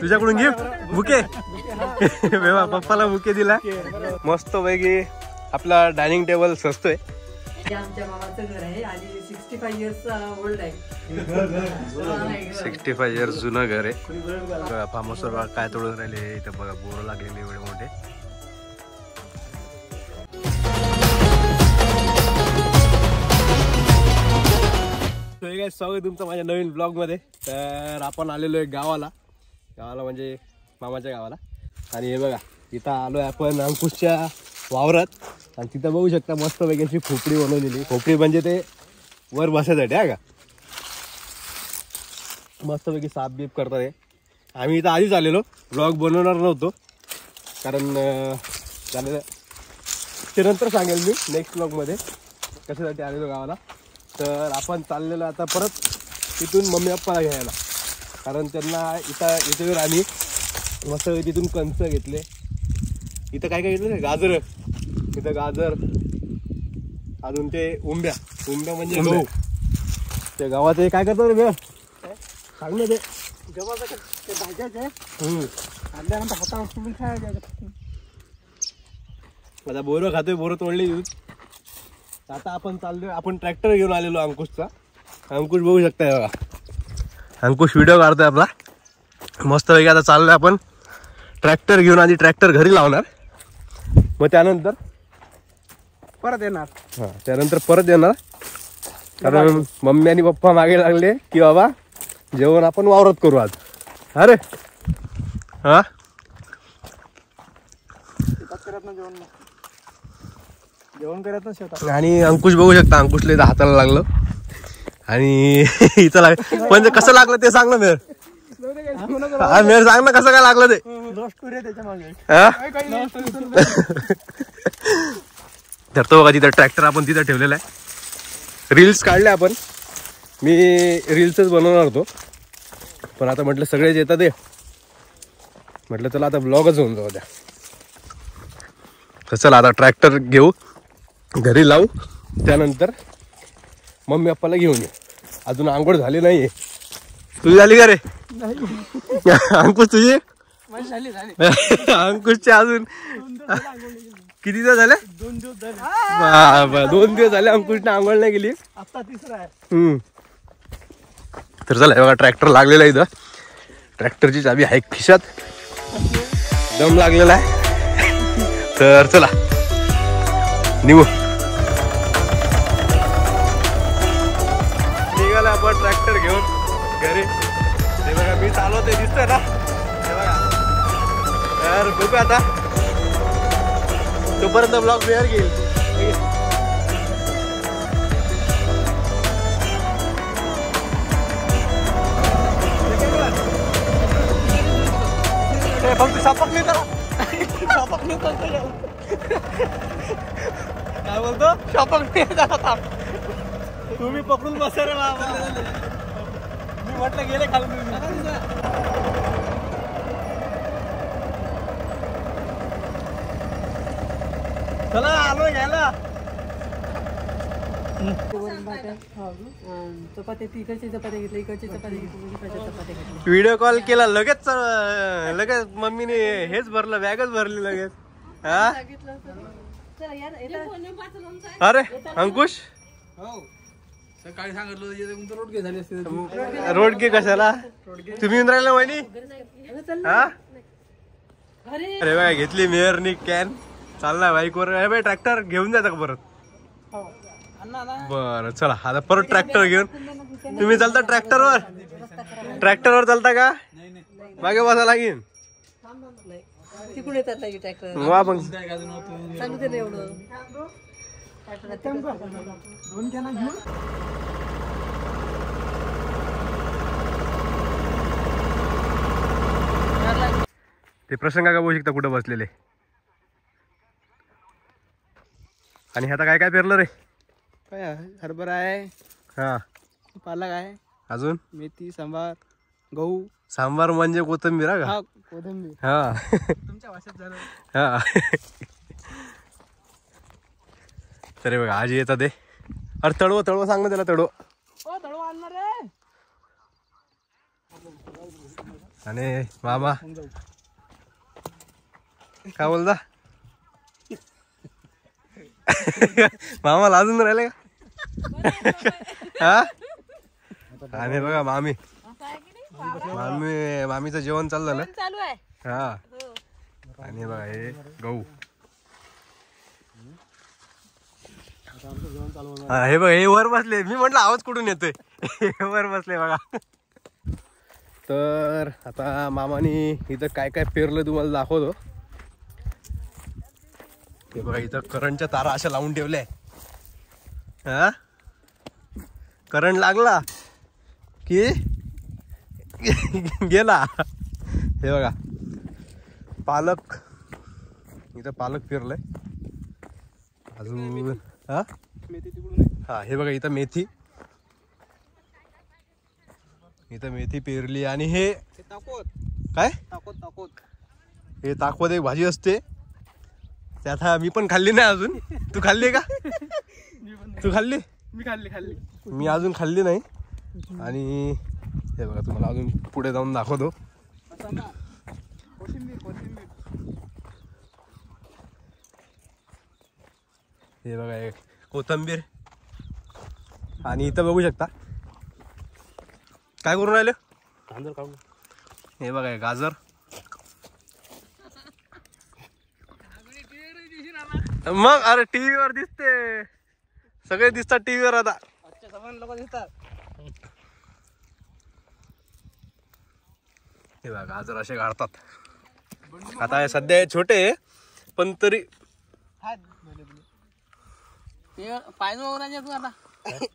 तुझ्याकडून gift bouquet पप्पाला bouquet दिला मस्त पैकी. आपला डायनिंग टेबल सजतोय. आमच्या मामाचं घर आहे आणि 65 इयर्स ओल्ड आहे. 65 इयर्स जुनं घर आहे. फार्मसवर काय तोडून राहिले इथं बघा. बोर लागलेले एवढे मोठे. स्वागत तुमचं माझ्या नवीन ब्लॉग मध्ये. तर आपण आलेलो आहे गावाला म्हणजे मामाच्या गावाला. आणि हे बघा इथं आलोय आपण अंकुशच्या वावरात. आणि तिथं बघू शकता मस्त पैकी अशी खोपडी बनवलेली. खोपडी म्हणजे ते वर बसायसाठी आहे का. मस्त पैकी साफ बीप करतात हे. आम्ही इथं आधीच आलेलो. ब्लॉग बनवणार नव्हतो कारण झालेलं ते नंतर सांगेल मी नेक्स्ट ब्लॉग मध्ये कशासाठी आलेलो गावाला. तर आपण चाललेलो आता परत तिथून मम्मी पप्पाला घ्यायला. कारण त्यांना इथं आम्ही मस्त तिथून कंच घेतले. इथं काय काय घेतलं गाजर. इथं गाजर अजून ते उंब्या म्हणजे गहू. ते गावात काय करतो रे सांग ना. ते गव्हाचं भाज्याच आहे. आणल्यानंतर हातावर तुम्ही खायला. आता बोरं खातोय. बोरं तोडली. आता आपण चाललोय. आपण ट्रॅक्टर घेऊन आलेलो अंकुशचा. अंकुश बघू शकताय बघा. अंकुश व्हिडिओ काढतोय आपला मस्त पैकी. आता चाललोय आपण ट्रॅक्टर घेऊन. आधी ट्रॅक्टर घरी लावणार मग त्यानंतर परत येणार. त्यानंतर परत येणार. कारण मम्मी आणि पप्पा मागे लागले की बाबा जेवण आपण वावरात करू आज. अरे हा जेवण करत ना शेतात. आणि अंकुश बघू शकता. अंकुशला इथं हाताला लागलं. आणि इथं लागलं पण कसं लागलं ते सांग ना मेर. मेर सांग ना कसं काय लागलं ते. तर तो बघा तिथं ट्रॅक्टर आपण तिथं ठेवलेला आहे. रील्स काढले आपण. मी रील्सच बनवणार होतो पण आता म्हटलं सगळेच येतात ते. म्हटलं चला आता ब्लॉगच होऊन जाऊ द्या. तर चला आता ट्रॅक्टर घेऊ घरी लावू. त्यानंतर मम्मी पप्पाला घेऊन येऊ. अजून आंघोळ झाली नाहीये. तुझी झाली का रे अंकुश तुझी. अंकुशचे अजून किती दिवस झाले. 2 दिवस झाले अंकुशने आंघोळ नाही गेली. आता तिसरा आहे. तर चला बघा ट्रॅक्टर लागलेला आहे इथं. ट्रॅक्टरची चाबी आहे खिशात. दम लागलेला आहे. तर चला निघू. निघाला आपण ट्रॅक्टर घेऊन घरी. हे बघा मी चालवते दिसतंय ना. हे बघा. तर बघू आता तोपर्यंत ब्लॉग वेअर घेईल. फक्त सापक नाही त्याला. सापक नाही काय बोलतो. सापक नाही त्याला. तुम्ही पकडून बसा रे बाबा. मी म्हटलं गेले खाली. चला आलो घ्यायला. चपात्या तिकडची चपात्या घेतली. इकडची चपात्या घेतली. व्हिडिओ कॉल केला लगेच. मम्मीने हेच भरलं. बॅगच भरली लगेच. हा अरे अंकुश सकाळी सांगितलं रोडगे झाले असते. रोडगे कशाला तुम्ही येऊन राहिला वहिनी. हा अरे बाय घेतली मेयरनी कॅन. चालला बाईकवर. ट्रॅक्टर घेऊन जाता का परत. बरं चला आता परत ट्रॅक्टर घेऊन. तुम्ही चालता ट्रॅक्टरवर. ट्रॅक्टरवर चालता का. मागे बसा लागेल. तिकडे येतात ट्रॅक्टर. वा मग सांगू दे एवढं. ते प्रसंग का बघू शकता कुठं बसलेले. आणि आता काय काय पेरलं रे. काय हरभरा आहे. हा पालक आहे. अजून मेथी सांबार गहू. सांबार म्हणजे कोथिंबीर का. कोथिंबीर. हा तुमच्या भाषेत झालं. हा तरी बघा आजी येतात ते. अरे तळव सांग ना त्याला तळव. आणि मामा काय बोलता मामा लाजून राहिले का? हा. आणि बघा मामीचं जेवण चालू झालं. चालू आहे. हा. आणि बघा हे गहू. हे बघ हे वर बसले. मी म्हटलं आवाज कुठून येतोय. वर बसले बघा. तर आता मामानी इथं काय काय पेरलं तुम्हाला दाखवतो. हे बघा इथं करंटच्या तारा अशा लावून ठेवल्या. हा. करंट लागला की गेला. हे बघा पालक. इथं पालक पेरलंय अजून. हा हा हे बघा इथं मेथी. इथं मेथी पेरली. आणि हे काय हे ताकवत एक भाजी असते. त्यात मी पण खाल्ली नाही अजून. तू खाल्ली का? तू खाल्ली? मी खाल्ली. मी अजून खाल्ली नाही. आणि हे बघा तुम्हाला अजून पुढे जाऊन दाखवतो. हे बघा एक कोथिंबीर. आणि इथं बघू शकता काय करून राहिले. गाजर काढून. हे बघा हे गाजर. मग अरे टीव्हीवर दिसते. सगळे दिसतात टीव्हीवर आता. लोक दिसतात. हे बघा गाजर असे काढतात. आता हे सध्या हे छोटे पण तरी पाहिजे वगैरे तू आता.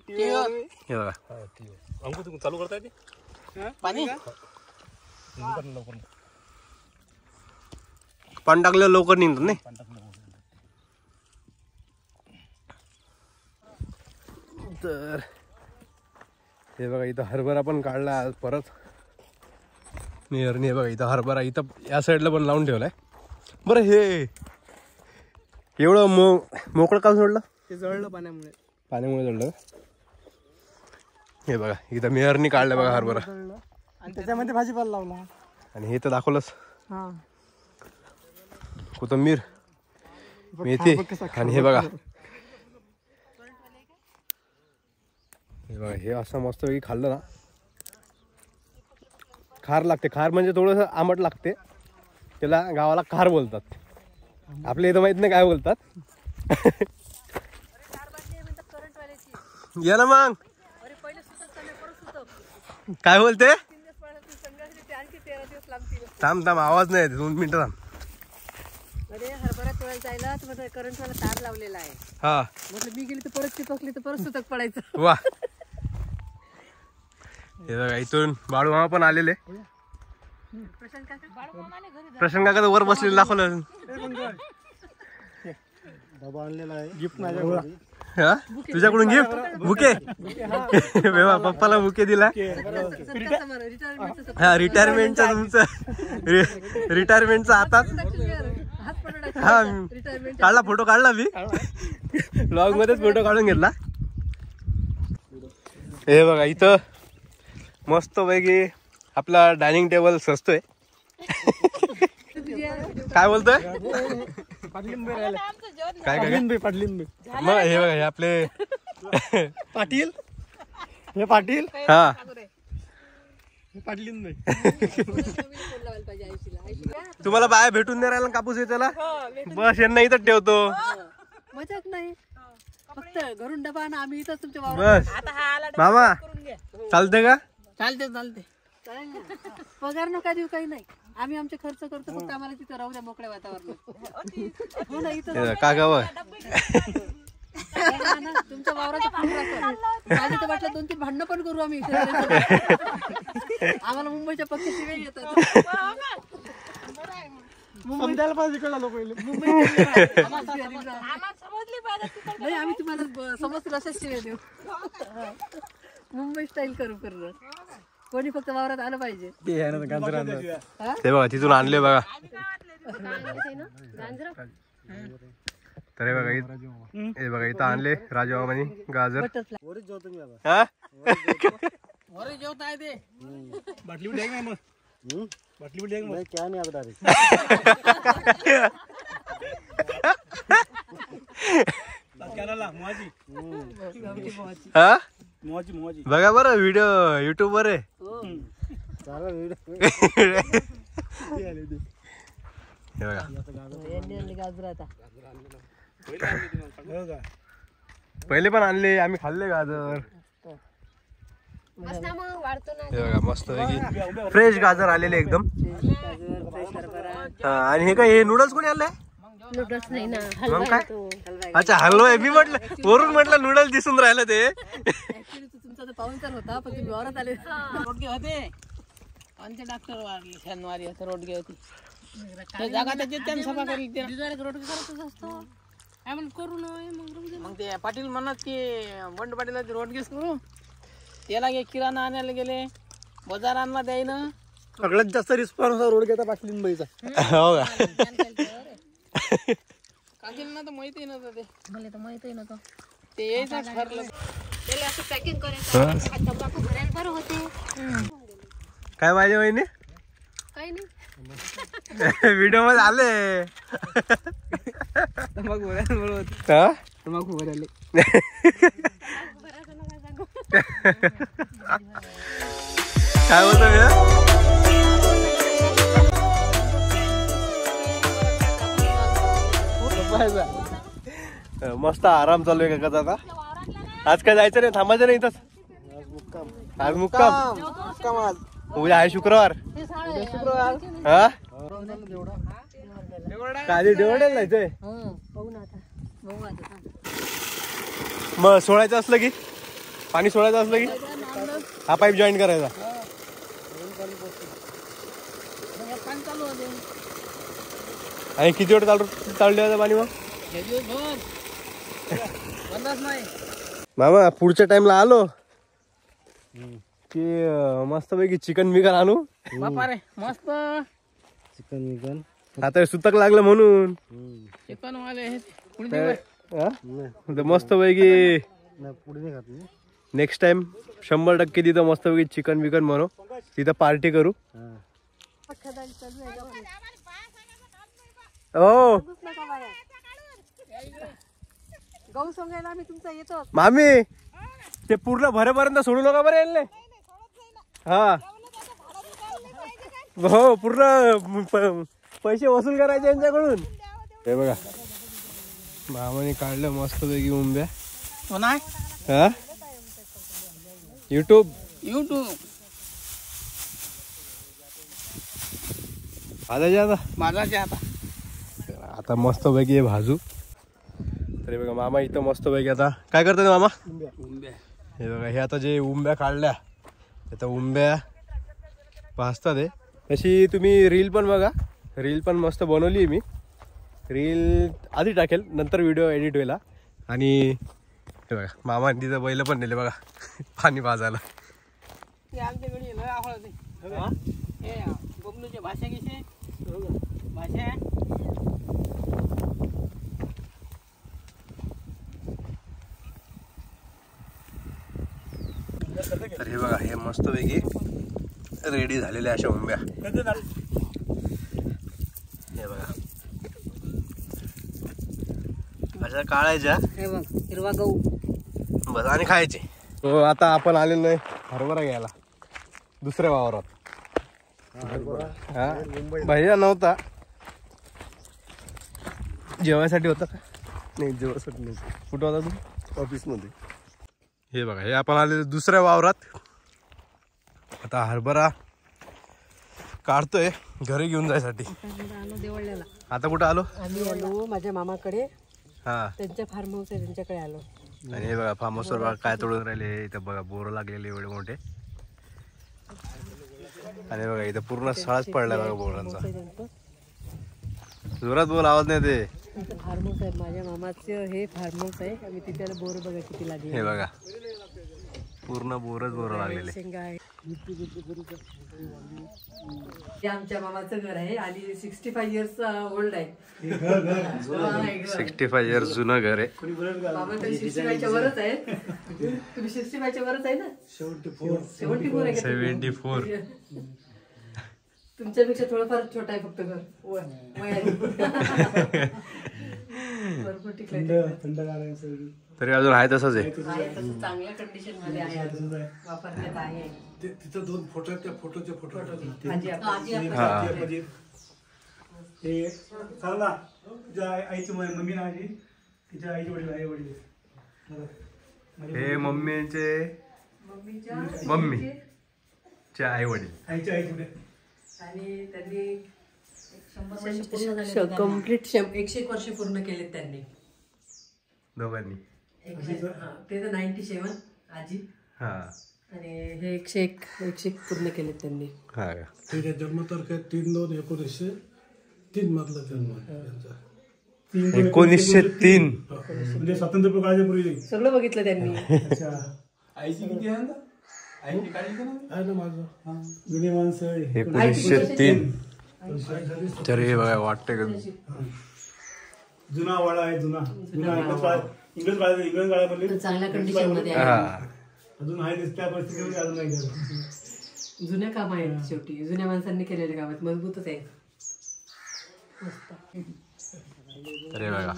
हे बघा अंकु तुम्ही चालू करताय ते पाणी पाणी टाकलं लवकर निघतात नाही. तर हे बघा इथं हरभरा पण काढला आज परत. मेयरने बघा इथं हरभरा इथं या साईडला पण लावून ठेवलाय. बरं हे एवढं मोकळं काम सोडलं. ते जळलं पाण्यामुळे जळलं. हे बघा इथं मेयरनी काढलं बघा हरभरा. आणि त्याच्यामध्ये भाजीपाला लावला. आणि हे तर दाखवलंच. कोथिंबीर मेथी. आणि हे बघा हे असं मस्त वेगळी खाल्लं ना खार लागते. खार म्हणजे थोडंसं आंबट लागते. त्याला गावाला खार बोलतात. आपल्या इथं माहित नाही काय बोलतात. या ना मग काय बोलते. थांब आवाज नाही. 2 मिनिटं थांब. अरे हरभरा तोडायला जायला तर करंट वाला तार लावलेला आहे. हा म्हटलं मी गेली तर परत चिपकली तर परत सुतक पडायचं. वा. हे बघा इथून बाळू मामा पण आलेले. प्रशांत काका वर बसलेले दाखवलं. गिफ्ट माझ्या. हा तुझ्याकडून गिफ्ट बुके. पप्पाला बुके दिला. हा रिटायरमेंटचा तुमचं रिटायरमेंटचा हातात. हा काढला फोटो काढला मी ब्लॉग मध्येच फोटो काढून घेतला. हे बघा इथं मस्त पैकी आपला डायनिंग टेबल सजतोय. काय बोलतोय. काय मग हे बघा हे आपले पाटील. हे पाटील. हा पाटलीन तुम्हाला बाया भेटून नाही राहिला कापूस त्याला. बस यांना इथं ठेवतो. मजाक नाही फक्त घरून डबा ना आम्ही इथंच तुमच्या बस मामा चालते का. चालते. पगार नका देऊ काही नाही. आम्ही आमचे खर्च करतो. फक्त आम्हाला तिथं राहू द्या मोकळ्या वातावरणात. हो ना इथं का गाव तुमच्या वावराचं फुल राहतो. माझं तर वाटलं 2-3 भांडणं पण करू आम्ही. आम्हाला मुंबईच्या पक्षाची वेळ येतात. समजायला पाहिजे कळलं पहिले. नाही आम्ही तुम्हाला समजतील अशाच शिवाय देऊ. मुंबई स्टाईल करू. कोणी फक्त वावरात आलं पाहिजे. ते बघा तिथून आणले बघा. तर हे बघा हे बघा इथं आणले राजू मामानी गाजर. वरच जेवतो मी आता. हा वरच जेवत आहे ते. बाटली बिटली आहे का मग? बाटली बिटली आहे का मग? क्या नाही आता डायरेक्ट. हा मोहाची बघा बरं व्हिडिओ युट्यूब वर आहे. चालेल व्हिडिओ. हे बघा गाजर आता पहिले पण आणले आम्ही खाल्ले गाजर. हे बघा मस्त फ्रेश गाजर आलेले एकदम. हा, आणि हे काय हे नूडल्स कोणी आणलंय? नूडल्स नाही ना मग काय? अच्छा हलवा आहे. मी म्हटलं वरून म्हटलं नूडल्स दिसून राहिलं ते. ऍक्च्युली तुमचा तर पाहुणचार होता पण तुम्ही वावरात आले. रोडगे होते आमचे डॉक्टर वारले शनिवारी असं रोडगे होती ते जागा त्याचे त्यांनी सभा करी रोड करतच असतो आम्हाला करू नये मग ते पाटील म्हणत की बंड पाटील रोडगेच करू त्याला गे किराणा आणायला गेले बाजार आणला द्यायनं सगळ्यात जास्त रिस्पॉन्स रोड घेता पाटलीन बाईचा. हो का काकींना तर माहिती नव्हतं ते मला तर माहितही नव्हतं. ते यायचं ठरलं त्याला असं पॅकिंग करायचं तंबाखू भरायला बरं होते. काय पाहिजे वहिनी? काही नाही व्हिडिओ मध्ये आले. मग बोलायला हा? मग बोलायला काय होतं मी? मस्त आराम चालू आहे काका आता. आज काय जायचं नाही थांबायचं नाही इथंच. आज मुक्काम. उद्या आहे शुक्रवार. हा काय देवड्याला जायचंय. मग सोडायचं असलं की पाणी सोडायचं असलं की हा पाईप जॉईन करायचा. आणि किती वेळ चालू पाणी मग? मामा पुढच्या टाइमला आलो की मस्त पैकी चिकन बिकन आणू. बापा रे मस्त चिकन विकन आता सुतक लागलं म्हणून चिकन वाले मस्त पैकी पुढे नाही खात मी. नेक्स्ट टाइम 100% तिथं मस्त पैकी चिकन बिकन बनव तिथं पार्टी करू. हो गहू सोंगायला आम्ही तुमचा येतो. मामी ते पूर्ण भरेपर्यंत सोडू नका बरं यांना. हा हो पूर्ण पैसे वसूल करायचे यांच्याकडून. हे बघा मामाने काढलं मस्त पैकी उंब्या. हो नाही हा युट्यूब आता माझाचे आता मस्त पैकी भाजू. तरी बघा मामा इथं मस्त पैकी आता काय करतात मामा? हे बघा हे आता जे उंब्या काढल्या आता उंब्या भाजतात. हे तशी तुम्ही रील पण बघा. रील पण मस्त बनवली आहे मी. रील आधी टाकेल नंतर व्हिडिओ एडिट व्हायला. आणि हे बघा मामाने तिथं बैल पण नेले बघा पाणी पाजायला. आमच्याकडे लय आवडते हे बबलूची भाषा कशी भाषा तर हे बघा हे मस्त पैकी रेडी झालेल्या अशा उंब्या. हे बघा अशा काढायच्या हिरवा गहू बस आणि खायचे. तो आता आपण आलेलो आहे हरभरा घ्यायला दुसऱ्या वावरात. हा भैया नव्हता जेवायसाठी होता का? नाही जेवायसाठी नाही. कुठं होता तू? ऑफिसमध्ये. हे बघा हे आपण आलेलो दुसऱ्या वावरात. आता हरभरा काढतोय घरी घेऊन जायसाठी. देवळल्याला आता कुठं आलो? आम्ही आलो माझ्या मामाकडे. हा त्यांच्या फार्म हाऊस आहे त्यांच्याकडे आलो. आणि हे बघा फार्म हाऊसवर बघा काय तोडून राहिले. इथं बघा बोरं लागलेले एवढे मोठे. आणि बघा इथं पूर्ण सळाच पडलाय बघा बोरांचा. जोरात बोल आवाज नाही ते. फार्म हाऊस आहे माझ्या मामाचं. हे फार्म हाऊस आहे. आम्ही तिथे बोर बघा किती लागले. हे बघा पूर्ण बोरच बोर लागलेले. शेंगा आहे. हे आमच्या मामाचं घर आहे आणि 65 इयर्स ओल्ड आहे. हा, हे घर. 65 इयर्स जुनं घर आहे. मामा तरी 65 च्या वरच आहे. तुम्ही 65 च्या वरच आहे ना? 74 आहे का? 74. तुमच्यापेक्षा थोडंफार छोटा आहे फक्त घर वयाने. भरपूर टिकलाय. तरी अजून आहे तसंच आहे. आहे तसं चांगल्या कंडिशन मध्ये आहे अजून. वापरण्यात आहे. तिथं 2 फोटो आहेत, त्या फोटोचे फोटो आजी हे सांग ना तुझ्या आईची मम्मी ना आजी तिच्या आईचे वडील आई वडील हे मम्मीचे मम्मीचे आई वडील. आईच्या आई कुठे आणि त्यांनी 100 वर्ष कम्प्लीट 101 वर्ष पूर्ण केलेत त्यांनी दोघांनी. ते तर 97 आजी हा आणि हे 101 पूर्ण केलेत त्यांनी. हा ठीक आहे. जन्मतारखे 3/2/1903 मधला जन्म त्यांचा. 1903 म्हणजे स्वातंत्र्य काळाच्या पूर्वी. सगळं बघितलं त्यांनी. अच्छा आईची किती आहे ना? आईची काळजी आहे ना माझं. जुनी माणसं 1903. तर हे बघा वाटतंय का जुना वाडा आहे. जुना इंग्रज काळामध्ये चांगल्या कंडिशन मध्ये आहे. हा अजून आहे त्या परिस्थितीमध्ये अजून नाही. जुन्या काम आहेत शेवटी. जुन्या माणसांनी केलेल्या कामात मजबूतच आहे. अरे बघा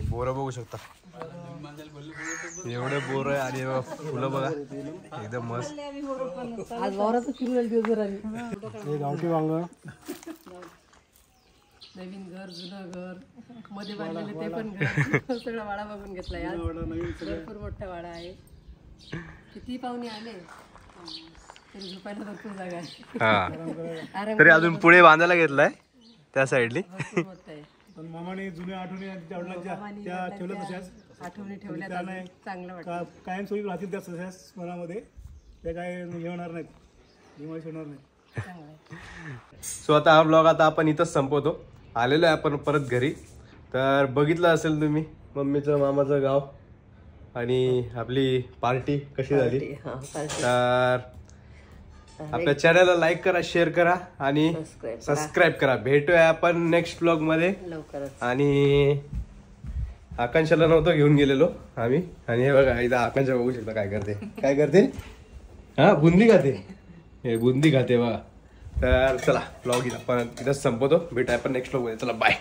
बोर बघू शकता. एवढे बोर आहे आणि फुलं बघा एकदम मस्त. आज वावराचं फिरून आले दिवसभर आम्ही. गावठी वांग नवीन घर जुनं घर मध्ये बांधलेलं ते पण घर सगळा वाडा बघून घेतलाय आज. भरपूर मोठा वाडा आहे. किती पाहुणे आले तरी झोपायला भरपूर जागा आहे. हा तरी अजून पुढे बांधायला घेतलाय त्या साईडनी. भरपूर मोठं आहे. पण मामाने जुन्या आठवणी त्या वडिलांच्या त्या ठेवल्या तशाच आठवणी ठेवल्यात अजून. चांगलं वाटतं. कायमस्वरूपी राहतील त्या तशाच मनामध्ये. त्या काय हे होणार नाहीत, हिमायश होणार नाही. सो आता हा ब्लॉग आता आपण इथंच संपवतो. आलेलो आहे आपण परत घरी. तर बघितलं असेल तुम्ही मम्मीचं मामाचं गाव आणि आपली पार्टी कशी झाली. तर आपल्या चॅनलला लाईक करा, शेअर करा आणि सबस्क्राईब करा. भेटूया आपण नेक्स्ट ब्लॉग मध्ये लवकरच. आणि आकांक्षाला नव्हतं घेऊन गेलेलो आम्ही. आणि हे बघा इथं आकांक्षा बघू शकता काय करते. हा बुंदी खाते. हे बुंदी खाते बघा. तर चला ब्लॉग आपण इथंच संपवतो. भेटूया आपण नेक्स्ट ब्लॉग मध्ये. चला बाय.